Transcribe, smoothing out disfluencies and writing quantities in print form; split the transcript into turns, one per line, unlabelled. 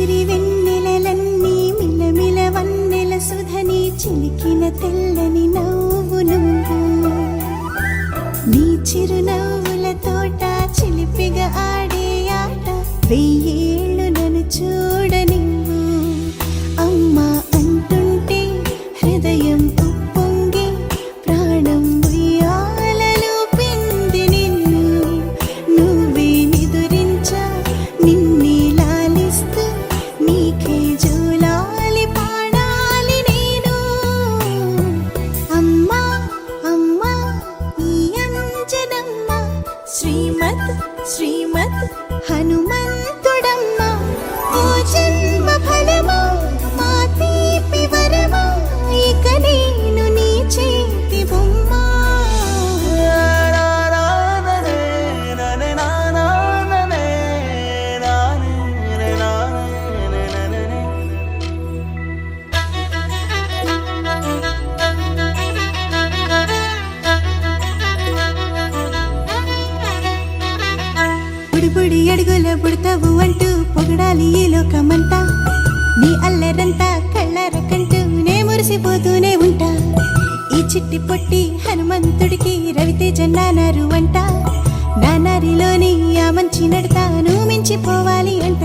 సిరి వెన్నెలలన్నీ మిలమిల వన్నెల సుధని చిలికిన తెల్లని నవ్వు నువ్వు నీ చిరునవ్వుల తోట చిలిపిగా ఆడే ఆట వెయ్యేళ్ళు నన్ను చూడనివ్వు అమ్మా అంటుంటే హృదయం ఉప్పొంగి ప్రాణం ఉయ్యాలలో పిండి నిన్ను నువ్వే నిదురించా నిన్నే లాలిస్తూ నీకే జోలాలి పాడాలి నేను అమ్మా అమ్మా ఈ అంజనమ్మ శ్రీమత్ శ్రీమత్ హనుమంతుడమ్మ ఓ జన్మ ఫలమా మా తీపి వరమా ఇక నేను నీ చేతి బొమ్మ బుడి అడుగుల బుడతావు అంటూ పొగడాలి ఈ లోకమంతా నీ అల్లరంతా కళ్ళార కంటూ నే మురిసిపోతూనే ఉంటా ఈ చిట్టి పొట్టి హనుమంతుడికి రవితేజ నానారు అంట నానారిలోని ఆ మంచి నడతా నువ్వు మించిపోవాలి అంట